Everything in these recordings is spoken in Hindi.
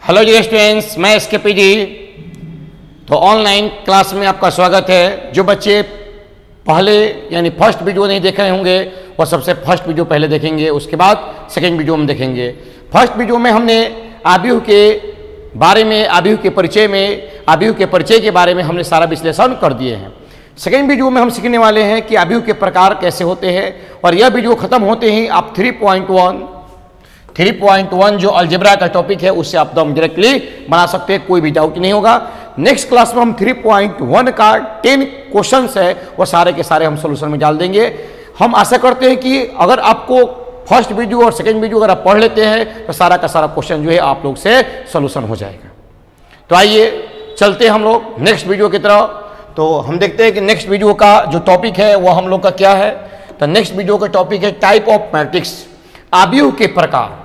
हेलो जी स्टूडेंट्स, मैं एसके जी। तो ऑनलाइन क्लास में आपका स्वागत है। जो बच्चे पहले यानी फर्स्ट वीडियो नहीं देखे होंगे वो सबसे फर्स्ट वीडियो पहले देखेंगे, उसके बाद सेकेंड वीडियो में देखेंगे। फर्स्ट वीडियो में हमने आव्यूह के बारे में, आव्यूह के परिचय में, आव्यूह के परिचय के बारे में हमने सारा विश्लेषण कर दिए हैं। सेकेंड वीडियो में हम सीखने वाले हैं कि आव्यूह के प्रकार कैसे होते हैं, और यह वीडियो खत्म होते ही आप 3.1 जो अलजेब्रा का टॉपिक है उससे आप दम डायरेक्टली बना सकते हैं, कोई भी डाउट नहीं होगा। नेक्स्ट क्लास में हम 3.1 का 10 क्वेश्चंस है वो सारे के सारे हम सोल्यूशन में डाल देंगे। हम आशा करते हैं कि अगर आपको फर्स्ट वीडियो और सेकेंड वीडियो अगर आप पढ़ लेते हैं तो सारा का सारा क्वेश्चन जो है आप लोग से सोल्यूशन हो जाएगा। तो आइए चलते हैं हम लोग नेक्स्ट वीडियो की तरफ। तो हम देखते हैं कि नेक्स्ट वीडियो का जो टॉपिक है वो हम लोग का क्या है। तो नेक्स्ट वीडियो का टॉपिक है टाइप ऑफ मैट्रिक्स, आव्यूह के प्रकार।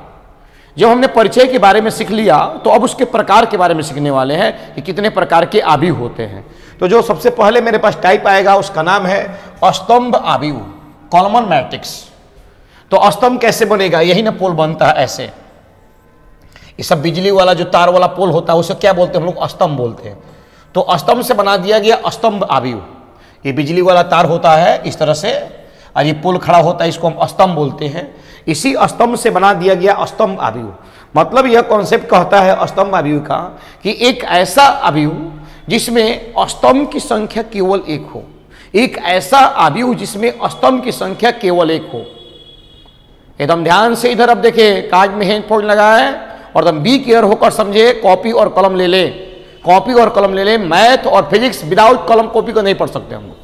जब हमने परिचय के बारे में सीख लिया तो अब उसके प्रकार के बारे में सीखने वाले हैं कि कितने प्रकार के आव्यूह होते हैं। तो जो सबसे पहले मेरे पास टाइप आएगा उसका नाम है स्तंभ आव्यूह, कॉलमन मैट्रिक्स। तो स्तंभ कैसे बनेगा, यही ना पोल बनता है ऐसे। ये सब बिजली वाला जो तार वाला पोल होता है उसे क्या बोलते हैं हम लोग, स्तंभ बोलते हैं। तो स्तंभ से बना दिया गया स्तंभ आव्यूह। ये बिजली वाला तार होता है इस तरह से, और ये पोल खड़ा होता है, इसको हम स्तंभ बोलते हैं। इसी स्तंभ से बना दिया गया स्तंभ आव्यूह। मतलब यह कॉन्सेप्ट कहता है स्तंभ आव्यूह का कि एक ऐसा आव्यूह जिसमें स्तंभ की संख्या केवल एक हो, एक ऐसा आव्यूह जिसमें स्तंभ की संख्या केवल एक हो। एकदम ध्यान से इधर अब देखिए, कागज में हेडफोन लगा है और एकदम बी केयर होकर समझे, कॉपी और कलम ले ले, कॉपी और कलम ले ले। मैथ और फिजिक्स विदाउट कलम कॉपी को नहीं पढ़ सकते हम लोग,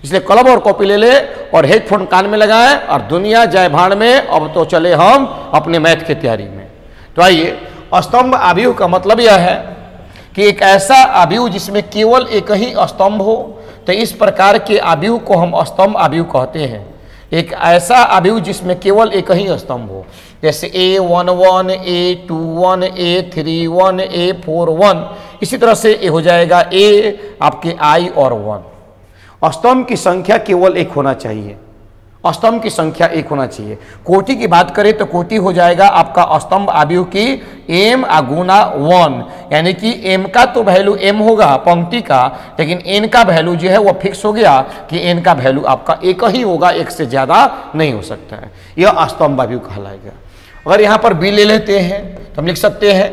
इसलिए कलम और कॉपी ले ले और हेडफोन कान में लगाए और दुनिया जाए भाड़ में। अब तो चले हम अपने मैथ की तैयारी में। तो आइए, स्तंभ आव्यूह का मतलब यह है कि एक ऐसा आव्यूह जिसमें केवल एक ही स्तंभ हो। तो इस प्रकार के आव्यूह को हम स्तंभ आव्यूह कहते हैं। एक ऐसा आव्यूह जिसमें केवल एक ही स्तंभ हो, जैसे A11, A21, A31, A41। इसी तरह से ये हो जाएगा A आपके I और 1। स्तंभ की संख्या केवल एक होना चाहिए, स्तंभ की संख्या एक होना चाहिए। कोटि की बात करें तो कोटि हो जाएगा आपका स्तंभ आव्यूह की m गुना 1, यानी कि m का तो वैल्यू m होगा पंक्ति का, लेकिन n का वैल्यू जो है वो फिक्स हो गया कि n का वैल्यू आपका एक ही होगा, एक से ज्यादा नहीं हो सकता है। यह स्तंभ आव्यूह कहलाएगा। अगर यहाँ पर b ले लेते हैं तो हम लिख सकते हैं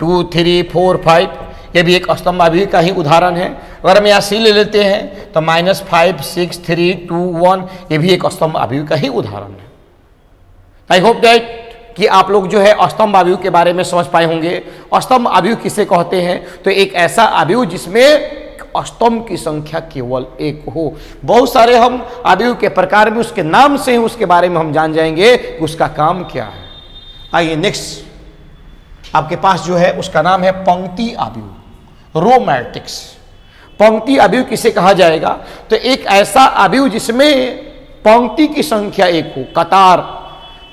2, 3, 4, 5, ये भी एक स्तंभ आव्यूह का ही उदाहरण है। अगर हम यहाँ सी ले लेते हैं तो -5, 6, 3, 2, 1, ये भी एक स्तंभ आव्यूह का ही उदाहरण है। आई होप दैट कि आप लोग जो है स्तंभ आव्यूह के बारे में समझ पाए होंगे। स्तंभ आव्यूह किसे कहते हैं, तो एक ऐसा आव्यूह जिसमें स्तंभ की संख्या केवल एक हो। बहुत सारे हम आव्यूह के प्रकार में उसके नाम से ही उसके बारे में हम जान जाएंगे कि उसका काम क्या है। आइए नेक्स्ट आपके पास जो है उसका नाम है पंक्ति आव्यूह, रो मैट्रिक्स। पंक्ति आव्यूह किसे कहा जाएगा, तो एक ऐसा आव्यूह जिसमें पंक्ति की संख्या एक हो। कतार,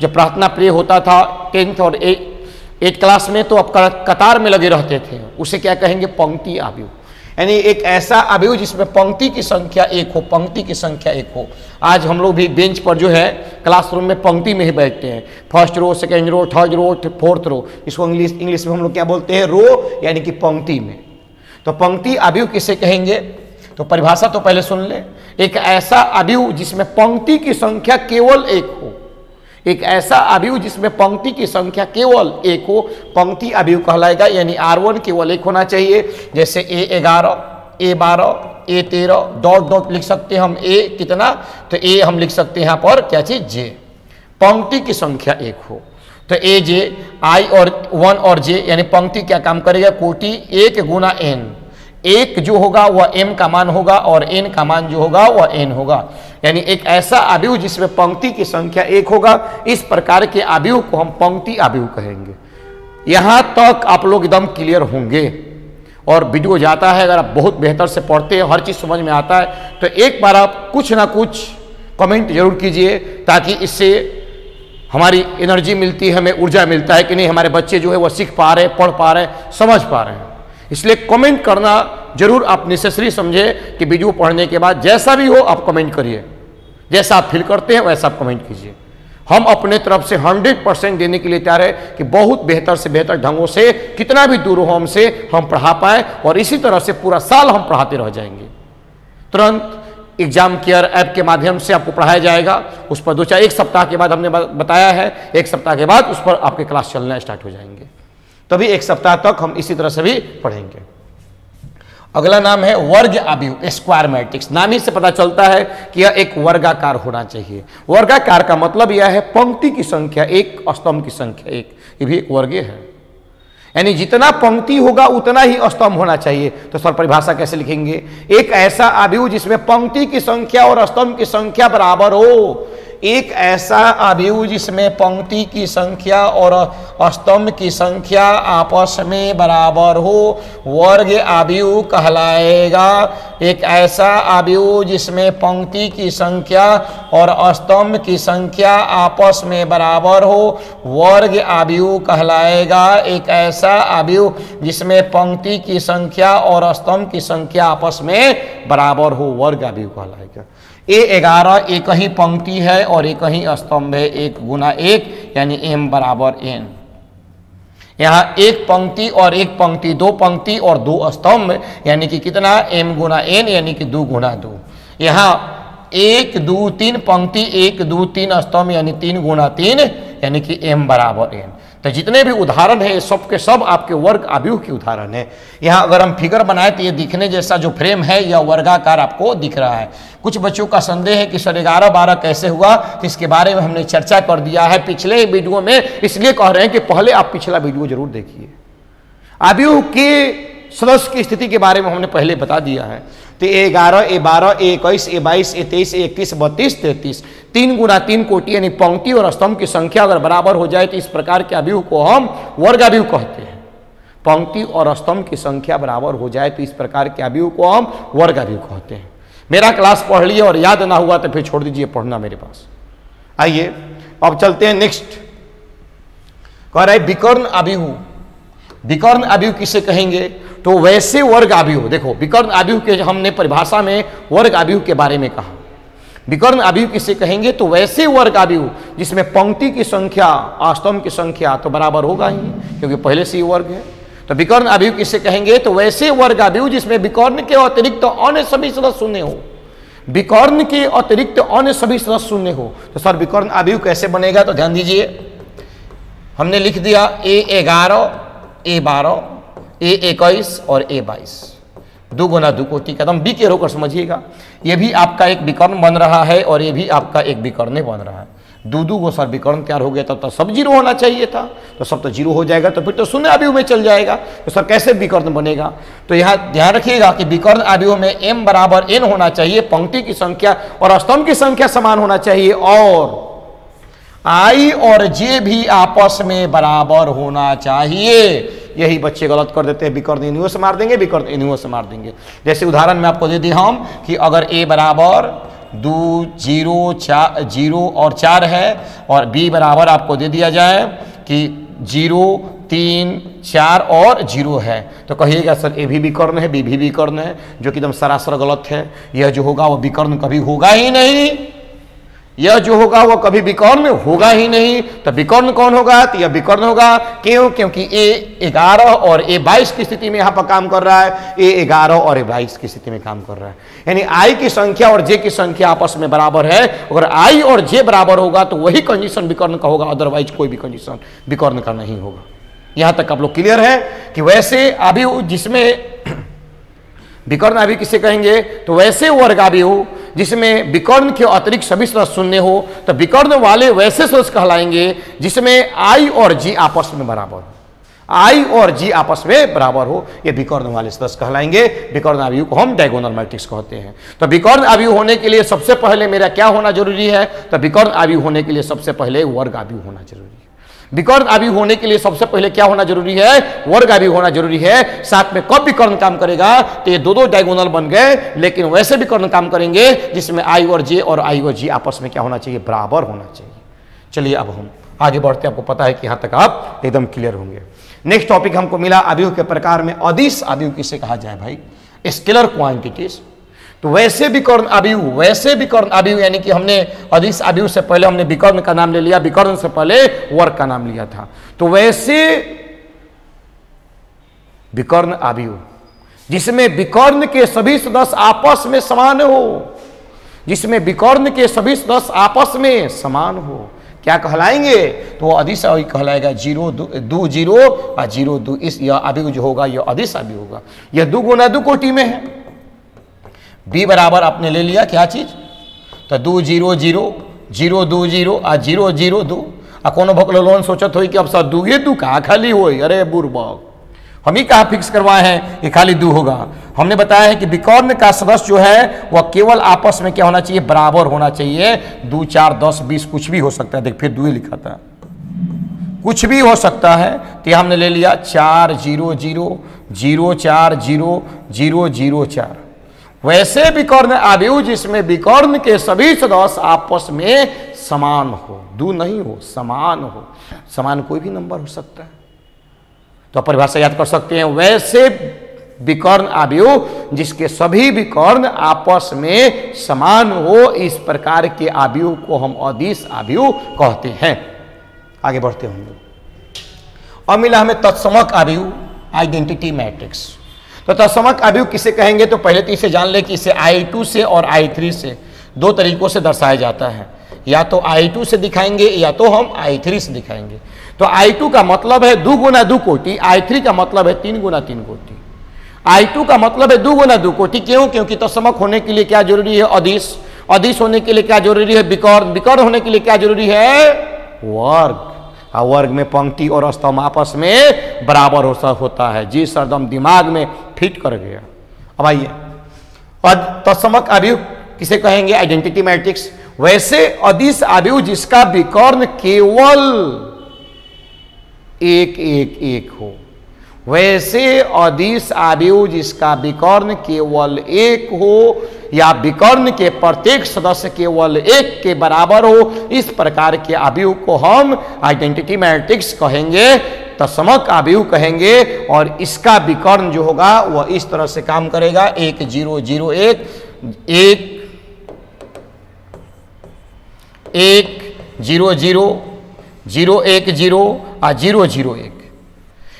जब प्रार्थना प्रिय होता था 10th और 8th क्लास में, तो अब कतार में लगे रहते थे, उसे क्या कहेंगे, पंक्ति आव्यूह। यानी एक ऐसा आव्यूह जिसमें पंक्ति की संख्या एक हो, पंक्ति की संख्या एक हो। आज हम लोग भी बेंच पर जो है क्लासरूम में पंक्ति में ही बैठते हैं, first row, second row, third row, fourth row. इसको इंग्लिश में हम लोग क्या बोलते हैं, रो, यानी कि पंक्ति में। तो पंक्ति आव्यूह किसे कहेंगे, तो परिभाषा तो पहले सुन ले। एक ऐसा आव्यूह जिसमें पंक्ति की संख्या केवल एक हो, एक ऐसा आव्यूह जिसमें पंक्ति की संख्या केवल एक हो, पंक्ति आव्यूह कहलाएगा। यानी R1 केवल एक होना चाहिए। जैसे A11, A12, A13, dot dot लिख सकते हैं हम। A कितना, तो A हम लिख सकते हैं यहाँ पर क्या चीज, J। पंक्ति की संख्या एक हो तो AJ, I और 1 और J, यानी पंक्ति क्या काम करेगा, कोटि 1 गुना n। एक जो होगा वह m का मान होगा और n का मान जो होगा वह n होगा। यानी एक ऐसा आव्यूह जिसमें पंक्ति की संख्या एक होगा, इस प्रकार के आव्यूह को हम पंक्ति आव्यूह कहेंगे। यहां तक आप लोग एकदम क्लियर होंगे। और वीडियो जाता है, अगर आप बहुत बेहतर से पढ़ते हैं, हर चीज समझ में आता है, तो एक बार आप कुछ ना कुछ कमेंट जरूर कीजिए, ताकि इससे हमारी एनर्जी मिलती है, हमें ऊर्जा मिलता है कि नहीं हमारे बच्चे जो है वो सीख पा रहे, पढ़ पा रहे, समझ पा रहे हैं। इसलिए कमेंट करना जरूर आप नेसेसरी समझे कि वीडियो पढ़ने के बाद जैसा भी हो आप कमेंट करिए, जैसा आप फील करते हैं वैसा आप कमेंट कीजिए। हम अपने तरफ से 100% देने के लिए तैयार है कि बहुत बेहतर से बेहतर ढंगों से कितना भी दूर हो हमसे हम पढ़ा पाए, और इसी तरह से पूरा साल हम पढ़ाते रह जाएंगे। तुरंत एग्जाम केयर ऐप के माध्यम से आपको पढ़ाया जाएगा। उस पर एक सप्ताह के बाद हमने बताया है, एक सप्ताह के बाद उस पर आपके क्लास चलना स्टार्ट हो जाएंगे। तभी एक सप्ताह तक हम इसी तरह से भी पढ़ेंगे। अगला नाम है वर्ग आव्यूह, स्क्वायर मैट्रिक्स। नाम ही से पता चलता है कि यह एक वर्गाकार होना चाहिए। वर्गाकार का मतलब यह है पंक्ति की संख्या एक, स्तंभ की संख्या एक, ये भी एक वर्ग है। यानी जितना पंक्ति होगा उतना ही स्तंभ होना चाहिए। तो सर परिभाषा कैसे लिखेंगे? एक ऐसा आव्यूह जिसमें पंक्ति की संख्या और स्तंभ की संख्या बराबर हो। एक ऐसा आव्यूह जिसमें पंक्ति की संख्या और स्तंभ की संख्या आपस में बराबर हो, वर्ग आव्यूह कहलाएगा। एक ऐसा आव्यूह जिसमें पंक्ति की संख्या और स्तंभ की संख्या आपस में बराबर हो, वर्ग आव्यूह कहलाएगा। एक ऐसा आव्यूह जिसमें पंक्ति की संख्या और स्तंभ की संख्या आपस में बराबर हो, वर्ग आव्यूह कहलाएगा। A11 एक ही पंक्ति है और एक ही स्तंभ है, 1 गुना 1 यानी m बराबर n। यहाँ एक पंक्ति और एक पंक्ति, 2 पंक्ति और 2 स्तंभ यानी कि कितना? m गुना n यानी कि 2 गुना 2। यहाँ 1 2 3 पंक्ति, 1 2 3 स्तंभ यानी 3 गुना 3 यानी कि m बराबर n। तो जितने भी उदाहरण है सब के सब आपके वर्ग आव्यूह के उदाहरण है। यहाँ अगर हम फिगर बनाए तो ये दिखने जैसा जो फ्रेम है यह वर्गाकार आपको दिख रहा है। कुछ बच्चों का संदेह है कि सर 11 12 कैसे हुआ, तो इसके बारे में हमने चर्चा कर दिया है पिछले वीडियो में, इसलिए कह रहे हैं कि पहले आप पिछला वीडियो जरूर देखिए। आव्यूह के सदस्य की स्थिति के बारे में हमने पहले बता दिया है। तो A11 A12 A21 A22 A23 A31 32 33, 3 गुना 3 कोटि यानी पंक्ति और स्तंभ की संख्या अगर बराबर हो जाए तो इस प्रकार के आव्यूह को हम वर्ग आव्यूह कहते हैं। पंक्ति और स्तंभ की संख्या बराबर हो जाए तो इस प्रकार के आव्यूह को हम वर्ग आव्यूह कहते हैं। मेरा क्लास पढ़ लिए और याद ना हुआ तो फिर छोड़ दीजिए पढ़ना मेरे पास। आइए अब चलते हैं नेक्स्ट। कह रहा है विकर्ण आव्यूह। विकर्ण आव्यूह किसे कहेंगे? तो वैसे वर्ग आव्यूह, देखो विकर्ण आव्यूह के हमने परिभाषा में वर्ग आव्यूह के बारे में कहा। विकर्ण आव्यूह किसे कहेंगे? तो वैसे वर्ग आव्यूह जिसमें पंक्ति की संख्या स्तंभ की संख्या तो बराबर होगा ही, क्योंकि पहले से ही वर्ग है। तो विकर्ण आव्यूह किसे कहेंगे? तो वैसे वर्ग आव्यूह जिसमें विकर्ण के अतिरिक्त अन्य सभी सदस्य शून्य हो। विकर्ण के अतिरिक्त अन्य सभी सदस्य शून्य हो। तो सर विकर्ण आव्यूह कैसे बनेगा? तो ध्यान दीजिए, हमने लिख दिया A11 A12 A21 और A22, 2 गुना 2 कोटि का। एकदम बी के होकर समझिएगा, ये भी आपका एक विकर्ण बन रहा है और ये भी आपका एक विकर्ण बन रहा है। 2 को सर विकर्ण तैयार हो गया, तब तो सब जीरो होना चाहिए था, तो सब तो जीरो हो जाएगा, तो फिर तो शून्य आव्यूह में चल जाएगा। तो सर कैसे विकर्ण बनेगा? तो यहाँ ध्यान रखिएगा कि विकर्ण आव्यूह में m बराबर n होना चाहिए, पंक्ति की संख्या और स्तंभ की संख्या समान होना चाहिए, और I और J भी आपस में बराबर होना चाहिए। यही बच्चे गलत कर देते हैं, विकर्ण इन्हीं से मार देंगे, विकर्ण इन्हीं से मार देंगे। जैसे उदाहरण में आपको दे दी हम कि अगर A बराबर 2 0 और 4 है और B बराबर आपको दे दिया जाए कि 0 3 4 और 0 है, तो कहिएगा सर A भी विकर्ण है, B भी विकर्ण है, जो कि एकदम सरासर गलत है। यह जो होगा वो विकर्ण कभी होगा ही नहीं, यह जो होगा वो कभी विकर्ण होगा ही नहीं। तो विकर्ण कौन होगा? तो यह विकर्ण होगा। क्यों? क्योंकि A11 और A22 की स्थिति में यहाँ पर काम कर रहा है, A11 और A22 की स्थिति में काम कर रहा है। यानी I की संख्या और J की संख्या आपस में बराबर है। अगर I और J बराबर होगा तो वही कंडीशन विकर्ण का होगा, अदरवाइज कोई भी कंडीशन विकर्ण का नहीं होगा। यहाँ तक आप लोग क्लियर है कि वैसे आव्यूह जिसमें विकर्ण आव्यूह किसे कहेंगे? तो वैसे वर्ग आव्यूह जिसमें विकर्ण के अतिरिक्त सभी सदस्य शून्य हो, तो विकर्ण वाले वैसे सदस्य कहलाएंगे जिसमें I और J आपस में बराबर हो। I और J आपस में बराबर हो, ये विकर्ण वाले सदस्य कहलाएंगे। विकर्ण आव्यूह को हम डायगोनल मैट्रिक्स कहते हैं। तो विकर्ण आव्यूह होने के लिए सबसे पहले मेरा क्या होना जरूरी है? तो विकर्ण आव्यूह होने के लिए सबसे पहले वर्ग आव्यूह होना जरूरी है। विकर्ण आव्यूह होने के लिए सबसे पहले क्या होना जरूरी है? वर्ग आव्यूह होना जरूरी है। साथ में कब विकर्ण काम करेगा? तो ये दो डायगोनल बन गए, लेकिन वैसे विकर्ण काम करेंगे जिसमें I और J और I और G आपस में क्या होना चाहिए? बराबर होना चाहिए। चलिए अब हम आगे बढ़ते हैं। आपको पता है कि यहां तक आप एकदम क्लियर होंगे। नेक्स्ट टॉपिक हमको मिला आव्यूह के प्रकार में अदिश आव्यूह किसे कहा जाए भाई? Scalar quantities. तो वैसे विकर्ण अवयव, वैसे विकर्ण अवयव यानी कि हमने अदिश अवयव से पहले हमने विकर्ण का नाम ले लिया, विकर्ण से पहले वर्ग का नाम लिया था। तो वैसे विकर्ण अवयव जिसमें विकर्ण के सभी सदस्य आपस में समान हो, जिसमें विकर्ण के सभी सदस्य आपस में समान हो, क्या कहलाएंगे? तो अदिश अवयव कहलाएगा 0 2 0 और 0 2। इस यह अवयव जो होगा यह अदिश अवयव होगा। यह 2 गुना 2 कोटि में है। b बराबर आपने ले लिया क्या चीज? तो 2 0 0 0 2 0 और 0 0 2। आ कोनो भकलो लोन सोचत हो कि अब सर 2 2 का खाली हो, अरे बुरबक, हम ही कहा फिक्स करवाए हैं कि खाली 2 होगा। हमने बताया है कि विकर्ण का सदस्य जो है वह केवल आपस में क्या होना चाहिए? बराबर होना चाहिए। 2 4 10 20 कुछ भी हो सकता है। देख फिर 2 ही लिखा था, कुछ भी हो सकता है। तो यह हमने ले लिया 4 0 0 0 4 0 0 0 4। वैसे विकर्ण अवयव जिसमें विकर्ण के सभी सदस्य आपस में समान हो, 2 नहीं हो, समान हो। समान कोई भी नंबर हो सकता है, तो परिभाषा याद कर सकते हैं। वैसे विकर्ण अवयव जिसके सभी विकर्ण आपस में समान हो, इस प्रकार के अवयव को हम अदिश अवयव कहते हैं। आगे बढ़ते हैं हम लोग। अब मिला हमें तत्समक अवयव, आइडेंटिटी मैट्रिक्स। तो तत्समक अवयव किसे कहेंगे? तो पहले तो इसे जान ले कि इसे I2 से और I3 से 2 तरीकों से दर्शाया जाता है। या तो I2 से दिखाएंगे या तो हम I3 से दिखाएंगे। तो I2 का मतलब है 2 गुना 2 कोटि, I3 का मतलब है 3 गुना 3 कोटि। I2 का मतलब है 2 गुना 2 कोटि। क्यों? क्योंकि तत्समक होने के लिए क्या जरूरी है? अदिश। अदिश होने के लिए क्या जरूरी है? विकर्ण। विकर्ण होने के लिए क्या जरूरी है? वर्ग। और वर्ग में पंक्ति और स्तंभ आपस में बराबर होता है। जी सर, एकदम दिमाग में फिट कर गया। अब आइए, तत्समक अवयव किसे कहेंगे? Identity matrix. वैसे अदिश अवयव जिसका विकर्ण केवल 1 1 1 हो, वैसे अदिश अवयव जिसका विकर्ण केवल 1 हो या विकर्ण के प्रत्येक सदस्य केवल 1 के बराबर हो, इस प्रकार के अवयव को हम आइडेंटिटी मैट्रिक्स कहेंगे, तत्समक अवयव कहेंगे। और इसका विकर्ण जो होगा वह इस तरह से काम करेगा। 1 0 0 1 1 1 0 0 0 1 0 और 0 0 1।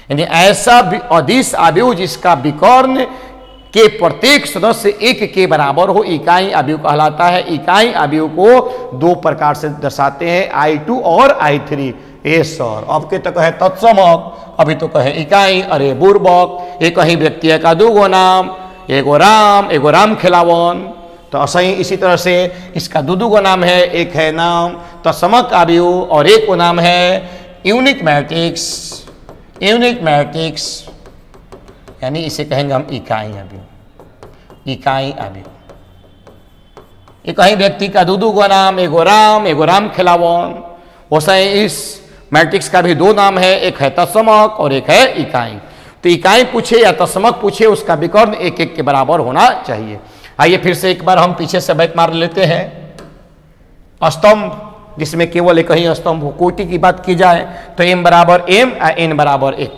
यानी ऐसा अदिश अवयव जिसका विकर्ण के प्रत्येक सदस्य 1 के बराबर हो, इकाई अवयव कहलाता है। इकाई अवयव को 2 प्रकार से दर्शाते हैं, I2 और I3। ए सर, अब के तो कहे तत्समक, अभी तो कहे इकाई। अरे बुर्बक, एक ही व्यक्ति है का 2 गो नाम, एगो राम खिलावन। तो सही इसी तरह से इसका 2 गो नाम है, एक है नाम तत्समक अवयव और एक को नाम है यूनिक मैट्रिक्स। यूनिक मैट्रिक्स यानी इसे कहेंगे हम इकाई अवयव। इकाई अवयव एक ही व्यक्ति का 2 गो नाम, एगो राम खिलावन। वैसे इस मैट्रिक्स का भी 2 नाम है, एक है तत्समक और एक है इकाई। तो इकाई पूछे या तत्समक पूछे, उसका विकर्ण 1 1 के बराबर होना चाहिए। आइए फिर से एक बार हम पीछे से बैक मार लेते हैं। स्तंभ जिसमें केवल एक ही स्तंभ हो, कोटि की बात की जाए तो m बराबर m और n बराबर 1।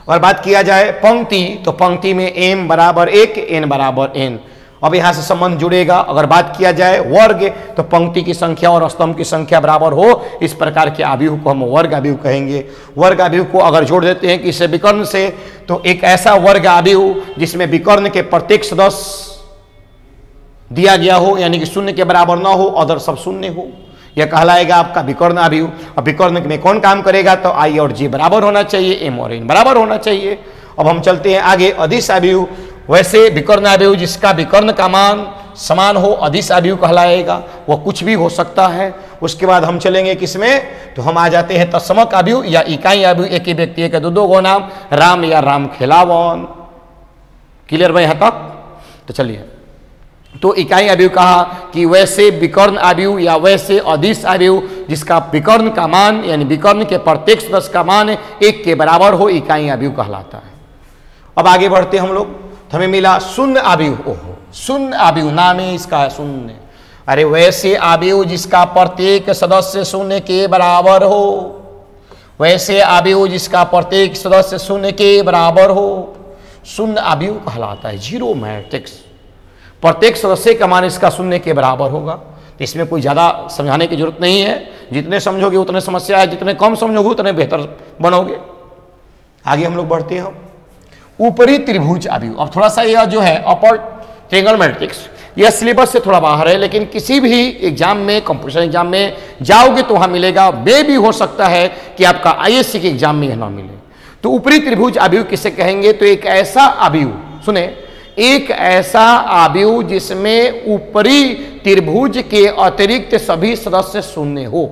और बात किया जाए पंक्ति, तो पंक्ति में m बराबर 1 n बराबर n। अब यहां से संबंध जुड़ेगा। अगर बात किया जाए वर्ग, तो पंक्ति की संख्या और स्तंभ की संख्या बराबर हो, इस प्रकार के अवयव को हम वर्ग अवयव कहेंगे। वर्ग अवयव को अगर जोड़ देते हैं किसी विकर्ण से, तो एक ऐसा वर्ग अवयव जिसमें विकर्ण के प्रत्येक सदस्य दिया गया हो, यानी कि 0 के बराबर ना हो, अदर सब 0 हो, यह कहलाएगा आपका विकर्ण अवयव। अब विकर्ण में कौन काम करेगा? तो I और J बराबर होना चाहिए, M और N बराबर होना चाहिए। अब हम चलते हैं आगे। अदिश अवयव, वैसे विकर्ण अवयव जिसका विकर्ण का मान समान हो, अदिश अवयव कहलाएगा। वह कुछ भी हो सकता है। उसके बाद हम चलेंगे किसमें? तो हम आ जाते हैं तत्समक अवयव या इकाई अवयव। एक ही व्यक्ति का 2 गो नाम, राम या राम खिलावन। क्लियर भाई यहाँ तक? तो चलिए, तो इकाई अवयव कहा कि वैसे विकर्ण अवयव या वैसे अदिश अवयव जिसका विकर्ण का मान यानी विकर्ण के प्रत्येक सदस्य का मान 1 के बराबर हो, इकाई अवयव कहलाता है। अब आगे बढ़ते हम लोग। तो हमें मिला शून्य अवयव। ओहो, शून्य अवयव नाम है इसका, शून्य। अरे वैसे अवयव जिसका प्रत्येक सदस्य 0 के बराबर हो, वैसे अवयव जिसका प्रत्येक सदस्य 0 के बराबर हो, शून्य अवयव कहलाता है। 0 मैट्रिक्स। प्रत्येक सदस्य का मान इसका शून्य के बराबर होगा। तो इसमें कोई ज़्यादा समझाने की जरूरत नहीं है, जितने समझोगे उतने समस्या है, जितने कम समझोगे उतने बेहतर बनोगे। आगे हम लोग बढ़ते हैं। ऊपरी त्रिभुज अवयव, अब थोड़ा सा यह जो है अपर ट्रायंगल मैट्रिक्स, यह सिलेबस से थोड़ा बाहर है, लेकिन किसी भी एग्जाम में, कंपटीशन एग्जाम में जाओगे तो वहां मिलेगा। वे भी हो सकता है कि आपका आईएससी के एग्जाम में यह ना मिले। तो ऊपरी त्रिभुज अवयव किसे कहेंगे? तो एक ऐसा अवयव, सुने, एक ऐसा अवयव जिसमें ऊपरी त्रिभुज के अतिरिक्त सभी सदस्य शून्य हो।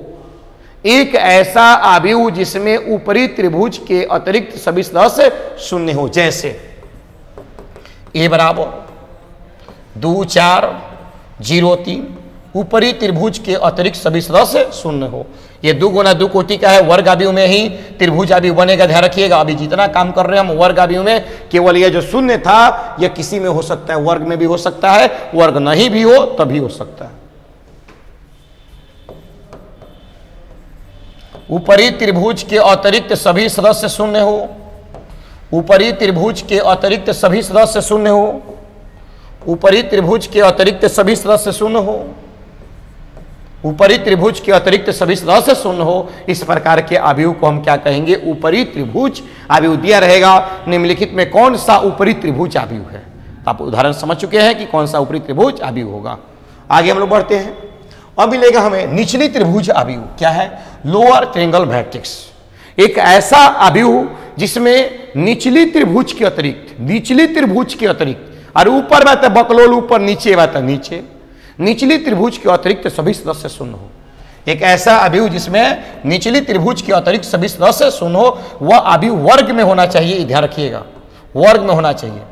एक ऐसा अवयव जिसमें ऊपरी त्रिभुज के अतिरिक्त सभी सदस्य शून्य हो। जैसे ए बराबर 2 4 0 3, ऊपरी त्रिभुज के अतिरिक्त सभी सदस्य शून्य हो। ये 2 गुना 2 कोटि का है, वर्ग अवयव में ही त्रिभुज अवयव बनेगा, ध्यान रखिएगा। अभी जितना काम कर रहे हैं हम वर्ग अवयव में, केवल यह जो शून्य था यह किसी में हो सकता है, वर्ग में भी हो सकता है, वर्ग नहीं भी हो तभी हो सकता है। ऊपरी त्रिभुज के अतिरिक्त सभी सदस्य शून्य हो। ऊपरी त्रिभुज के अतिरिक्त सभी सदस्य शून्य हो। ऊपरी त्रिभुज के अतिरिक्त सभी सदस्य शून्य हो। ऊपरी त्रिभुज के अतिरिक्त सभी सदस्य शून्य हो। इस प्रकार के अवयव को हम क्या कहेंगे? ऊपरी त्रिभुज अवयव। दिया रहेगा निम्नलिखित में कौन सा ऊपरी त्रिभुज अवयव है। आप उदाहरण समझ चुके हैं कि कौन सा ऊपरी त्रिभुज अवयव होगा। आगे हम लोग बढ़ते हैं। अब मिलेगा हमें निचली त्रिभुज अवयव। क्या है? Lower triangle matrix. एक ऐसा अवयव जिसमें निचली त्रिभुज के अतिरिक्त, निचली त्रिभुज के अतिरिक्त, और ऊपर बात है बकलोल, ऊपर, नीचे बात है नीचे, निचली त्रिभुज के अतिरिक्त सभी सदस्य शून्य हो। एक ऐसा अवयव जिसमें निचली त्रिभुज के अतिरिक्त सभी सदस्य शून्य हो, वह अवयव वर्ग में होना चाहिए। ध्यान रखिएगा, वर्ग में होना चाहिए,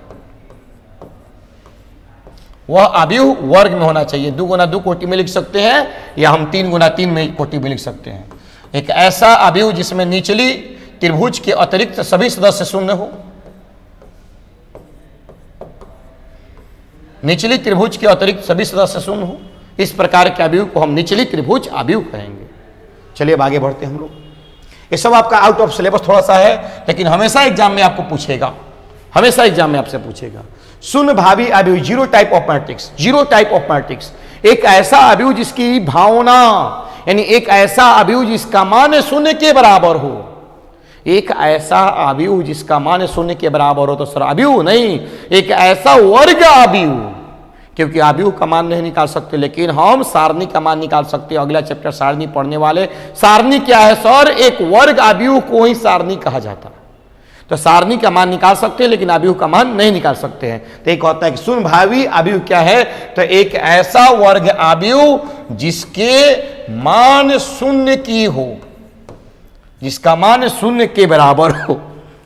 वह अवयव वर्ग में होना चाहिए। 2 गुना 2 कोटि में लिख सकते हैं, या हम 3 गुना 3 में कोटि में लिख सकते हैं। एक ऐसा अवयव जिसमें निचली त्रिभुज के अतिरिक्त सभी सदस्य शून्य हो। निचली त्रिभुज के अतिरिक्त सभी सदस्य शून्य हो। इस प्रकार के अवयव को हम निचली त्रिभुज अवयव कहेंगे। चलिए अब आगे बढ़ते हैं हम लोग। ये सब आपका आउट ऑफ सिलेबस थोड़ा सा है, लेकिन हमेशा एग्जाम में आपको पूछेगा, हमेशा एग्जाम में आपसे पूछेगा। शून्य भावी अवयव, zero type of matrix. Zero type of matrix एक ऐसा अवयव जिसकी भावना, यानी एक ऐसा अवयव जिसका मान शून्य के बराबर हो। एक ऐसा अवयव जिसका मान शून्य के बराबर हो। तो सर अवयव नहीं, एक ऐसा वर्ग अवयव, क्योंकि अवयव का मान नहीं निकाल सकते, लेकिन हम सारणी का मान निकाल सकते हैं। अगला चैप्टर सारणी पढ़ने वाले। सारणी क्या है सर? एक वर्ग अवयव को ही सारणी कहा जाता है। तो सारणी का मान निकाल सकते हैं, लेकिन अवयव का मान नहीं निकाल सकते हैं। तो एक होता है कि शून्य भावी अवयव क्या है? तो एक ऐसा वर्ग अवयव जिसके मान शून्य की हो, जिसका मान शून्य के बराबर हो।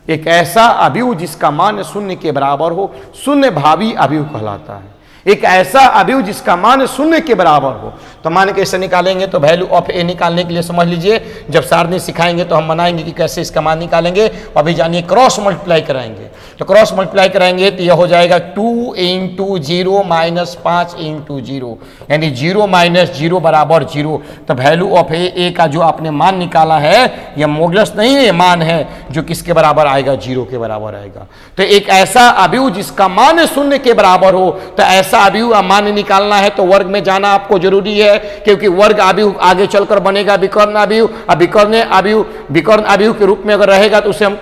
एक ऐसा अवयव जिसका मान शून्य के बराबर हो, शून्य भावी अवयव कहलाता है। एक ऐसा अवयव जिसका मान शून्य के बराबर हो। तो मान कैसे निकालेंगे? तो वैल्यू ऑफ ए निकालने के लिए समझ लीजिए, जब सारणी सिखाएंगे तो हम बनाएंगे कि कैसे इसका मान निकालेंगे। अभी जानिए क्रॉस मल्टीप्लाई कराएंगे। तो क्रॉस मल्टीप्लाई कराएंगे तो यह हो जाएगा 2 × 0 - 5 × 0, यानी 0 - 0 बराबर 0। तो वैल्यू ऑफ ए का जो आपने मान निकाला है, यह मॉडुलस नहीं है, मान है, जो किसके बराबर आएगा? 0 के बराबर आएगा। तो एक ऐसा अवयव जिसका मान शून्य के बराबर हो, तो ऐसा अवयव मान निकालना है तो वर्ग में जाना आपको जरूरी है, क्योंकि वर्ग अवयव आगे चलकर बनेगा विकर्ण अवयव। अब विकर्ण अवयव के रूप में अगर रहेगा तो उसे हम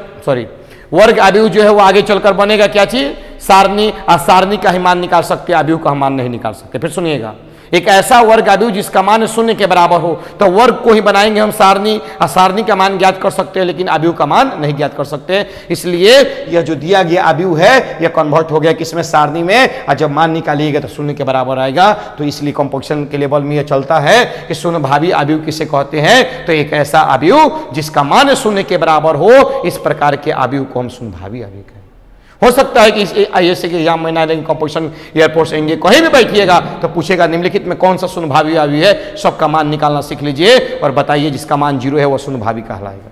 वर्ग अवयव जो है वो आगे चलकर बनेगा क्या चीज? सारणी। और सारणी का ही मान निकाल सकते हैं, अवयव का मान नहीं निकाल सकते। फिर सुनिएगा, एक ऐसा वर्ग अवयव जिसका मान शून्य के बराबर हो, तो वर्ग को ही बनाएंगे हम सारणी, और सारणी का मान ज्ञात कर सकते हैं, लेकिन अवयव का मान नहीं ज्ञात कर सकते। इसलिए यह जो दिया गया अवयव है यह कन्वर्ट हो गया किसमें? सारणी में। और जब मान निकालिएगा तो शून्य के बराबर आएगा। तो इसलिए कंपोजिशन के लेवल में यह चलता है कि शून्य भावी अवयव किसे कहते हैं? तो एक ऐसा अवयव जिसका मान शून्य के बराबर हो, इस प्रकार के अवयव को हम शून्य भावी अवयव कहें। हो सकता है कि आईएससी के एग्जाम में ना लेंगे, कंपोजिशन एयरपोर्ट एंगे, कहीं भी बैठिएगा तो पूछेगा निम्नलिखित में कौन सा शून्य भावी अवयव है। सबका मान निकालना सीख लीजिए और बताइए जिसका मान 0 है वह शून्य भावी कहलाएगा।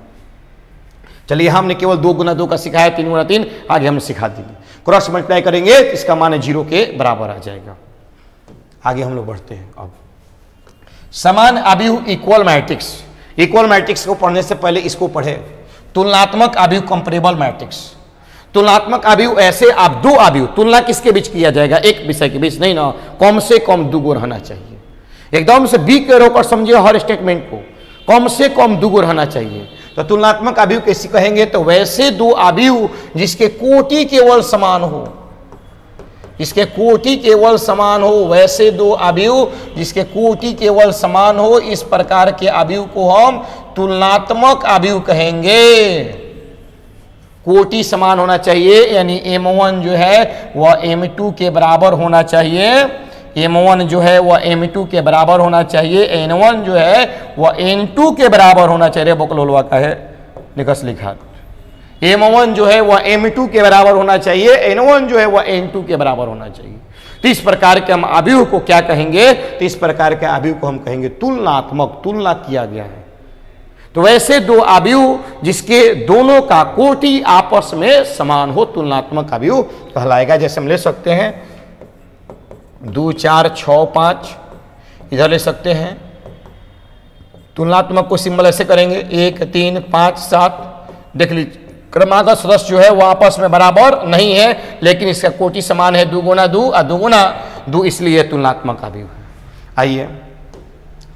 चलिए, हमने केवल 2 गुना 2 का सिखाया, 3 गुना 3 आगे हमने सिखा देंगे। क्रॉस मल्टीप्लाई करेंगे तो इसका मान 0 के बराबर आ जाएगा। आगे हम लोग बढ़ते हैं। अब समान अवयव इक्वल मैट्रिक्स। इक्वल मैट्रिक्स को पढ़ने से पहले इसको पढ़े, तुलनात्मक अवयव कंपेरेबल मैट्रिक्स। तुलनात्मक अवयव ऐसे आप दो अवयव तुलना किसके बीच किया जाएगा, एक विषय के बीच नहीं ना, कम से कम दुगो रहना चाहिए। एकदम से बी के रोकर समझिए हर स्टेटमेंट को, कम से कम दुगो रहना चाहिए। तो तुलनात्मक अवयव कैसे कहेंगे, तो वैसे दो अवयव जिसके कोटि केवल समान हो, जिसके कोटि केवल समान हो, वैसे दो अवयव जिसके कोटि केवल समान हो, इस प्रकार के अवयव को हम तुलनात्मक अवयव कहेंगे। कोटि समान होना चाहिए, यानी M1 जो है वह M2 के बराबर होना चाहिए, M1 जो है वह M2 के बराबर होना चाहिए, N1 जो है वह N2 के बराबर होना चाहिए। बकलोलवा का है निकस लिखा, M1 जो है वह M2 के बराबर होना चाहिए, N1 जो है वह N2 के बराबर होना चाहिए। तो इस प्रकार के हम अवयव को क्या कहेंगे, तो इस प्रकार के अवयव को हम कहेंगे तुलनात्मक, तुलना किया गया है। तो वैसे दो अवयव जिसके दोनों का कोटि आपस में समान हो, तुलनात्मक अवयव कहलाएगा। जैसे हम ले सकते हैं 2 4 6 5, इधर ले सकते हैं। तुलनात्मक को सिंबल ऐसे करेंगे 1 3 5 7। देख लीजिए क्रमागत सदस्य जो है वो आपस में बराबर नहीं है, लेकिन इसका कोटि समान है, 2 गुना 2 और 2 गुना 2, इसलिए तुलनात्मक अवयव है। आइए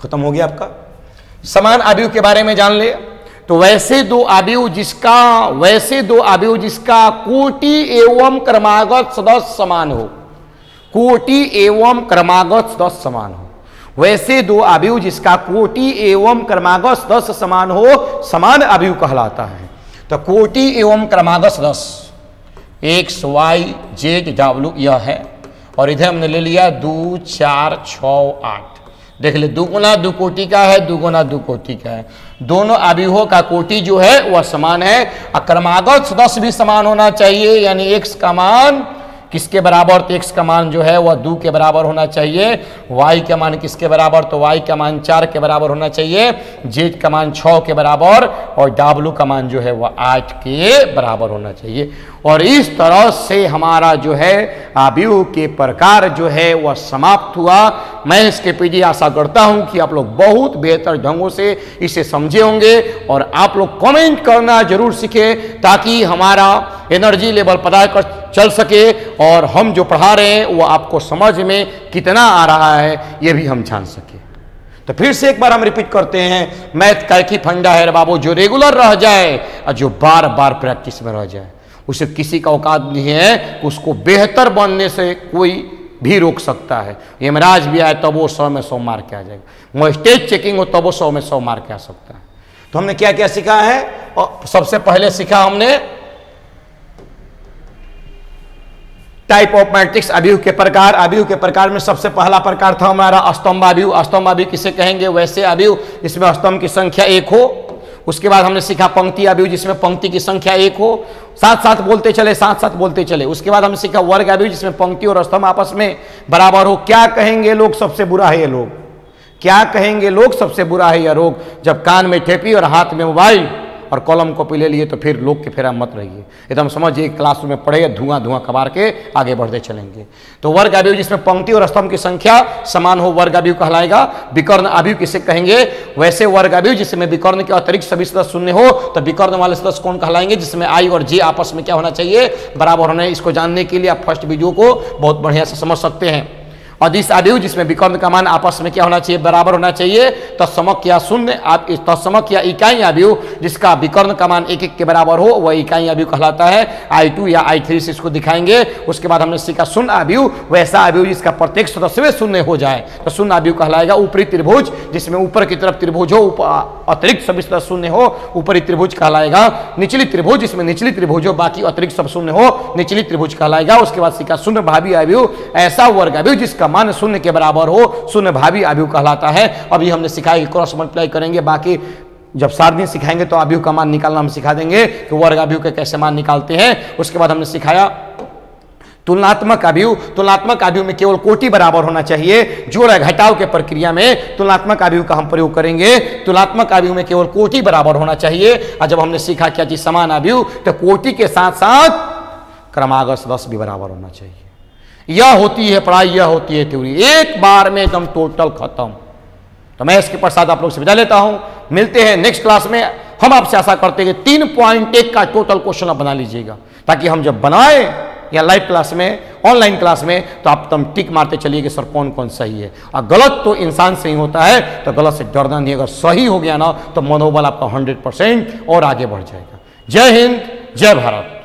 खत्म हो गया आपका। समान अवयव के बारे में जान ले, तो वैसे दो अवयव जिसका कोटि एवं क्रमागत सदस्य समान हो, कोटि एवं क्रमागत सदस्य समान हो, वैसे दो अवयव जिसका कोटि एवं क्रमागत सदस्य समान हो, समान अवयव कहलाता है। तो कोटि एवं क्रमागत सदस्य x y z w यह है, और इधर हमने ले लिया 2 4 6 8। देख ले 2 गुना 2 कोटि का है, 2 गुना 2 कोटि का है। दोनों अवयवों का कोटि जो है वह समान है, और क्रमागत सदस्य भी समान होना चाहिए, यानी x का मान किसके बराबर, तो x का मान जो है वह 2 के बराबर होना चाहिए, y का मान किसके बराबर, तो y का मान 4 के बराबर होना चाहिए, z का मान 6 के बराबर, और w का मान जो है वह 8 के बराबर होना चाहिए। और इस तरह से हमारा जो है अवयव के प्रकार जो है वह समाप्त हुआ। मैं इसके पीछे आशा करता हूं कि आप लोग बहुत बेहतर ढंगों से इसे समझे होंगे, और आप लोग कमेंट करना जरूर सीखें, ताकि हमारा एनर्जी लेवल पता कर चल सके, और हम जो पढ़ा रहे हैं वो आपको समझ में कितना आ रहा है ये भी हम जान सके। तो फिर से एक बार हम रिपीट करते हैं, मैथ का एक ही फंडा है बाबू, जो रेगुलर रह जाए और जो बार बार प्रैक्टिस में रह जाए, उसे किसी का औकात नहीं है कि उसको बेहतर बनने से कोई भी रोक सकता है। यमराज भी आए तब वो 100 में 100 मार के आ जाएगा, वो स्टेज चेकिंग हो तब वो 100 में 100 मार के आ सकता है। तो हमने क्या क्या सीखा है, और सबसे पहले सीखा हमने टाइप ऑफ मैट्रिक्स, अवयव के प्रकार। अवयव के प्रकार में सबसे पहला प्रकार था हमारा स्तंभ अवयव। स्तंभ अवयव किसे कहेंगे, वैसे अवयव जिसमें स्तंभ की संख्या 1 हो। उसके बाद हमने सीखा पंक्ति अवयव, जिसमें पंक्ति की संख्या 1 हो। साथ साथ बोलते चले। उसके बाद हमने सीखा वर्ग अवयव, जिसमें पंक्ति और स्तंभ आपस में बराबर हो। क्या कहेंगे लोग सबसे बुरा है ये लोग, क्या कहेंगे लोग सबसे बुरा है यह रोग, जब कान में ठेपी और हाथ में मोबाइल और कलम कॉपी ले लिए तो फिर लोग के फेरा मत रहिए, एकदम समझिए क्लासरूम में पढ़े धुआं कबार के आगे बढ़ते चलेंगे। तो वर्ग अवयव जिसमें पंक्ति और स्तंभ की संख्या समान हो, वर्ग अवयव कहलाएगा। विकर्ण अवयव किसे कहेंगे, वैसे वर्ग अवयव जिसमें विकर्ण के अतिरिक्त सभी सदस्य शून्य हो, तो विकर्ण वाले सदस्य कौन कहलाएंगे, जिसमें आई और जे आपस में क्या होना चाहिए, बराबर होना है। इसको जानने के लिए आप फर्स्ट वीडियो को बहुत बढ़िया से समझ सकते हैं। अदिश अवयव जिसमें विकर्ण का मान आपस में क्या होना चाहिए, बराबर होना चाहिए। तत्समक या शून्य, आप तत्समक या इकाई अवयव जिसका विकर्ण का मान 1 के बराबर हो, वह इकाई अवयव कहलाता है। I2 या I3 से इसको दिखाएंगे। उसके बाद हमने सीखा शून्य अवयव, वैसा अवयव जिसका प्रत्येक सदस्य शून्य हो जाए तो शून्य अवयव कहलाएगा। ऊपरी त्रिभुज जिसमें ऊपर की तरफ त्रिभुज हो, अतिरिक्त सभी सदस्य शून्य हो, ऊपरी त्रिभुज कहलाएगा। निचली त्रिभुज जिसमें निचली त्रिभुज हो, बाकी अतिरिक्त सब शून्य हो, निचली त्रिभुज कहलाएगा। उसके बाद सीखा शून्य भावी अवयव, ऐसा वर्ग अवयव जिसका मान शून्य के बराबर हो, शून्य भावी अवयव कहलाता है। अभी हमने सिखाया कि क्रॉस मल्टीप्लाई करेंगे, बाकी जब 7 दिन सिखाएंगे तो अवयव का मान निकालना हम सिखा देंगे कि वर्ग अवयव के कैसे मान निकालते हैं। उसके बाद हमने सिखाया तुलनात्मक अवयव। तुलनात्मक अवयव में केवल कोटि बराबर होना चाहिए। जोड़ घटाव के प्रक्रिया में तुलनात्मक अवयव का हम प्रयोग करेंगे। तुलनात्मक अवयव में केवल कोटि बराबर होना चाहिए। और जब हमने सीखा क्या चीज समान अवयव, तो कोटि के साथ साथ क्रमागत सदस्य भी बराबर होना चाहिए। यह होती है पढ़ाई, यह होती है थ्योरी, एक बार में एकदम टोटल खत्म। तो मैं इसके पश्चात आप लोग से विदा लेता हूं। मिलते हैं नेक्स्ट क्लास में। हम आपसे आशा करते हैं कि 3.1 का टोटल क्वेश्चन आप बना लीजिएगा। ताकि हम जब बनाए या लाइव क्लास में, ऑनलाइन क्लास में, तो आप तुम टिक मारते चलिए कि सर कौन कौन सही है। और गलत तो इंसान से ही होता है, तो गलत से डरना नहीं। अगर सही हो गया ना तो मनोबल आपका 100% और आगे बढ़ जाएगा। जय हिंद, जय भारत।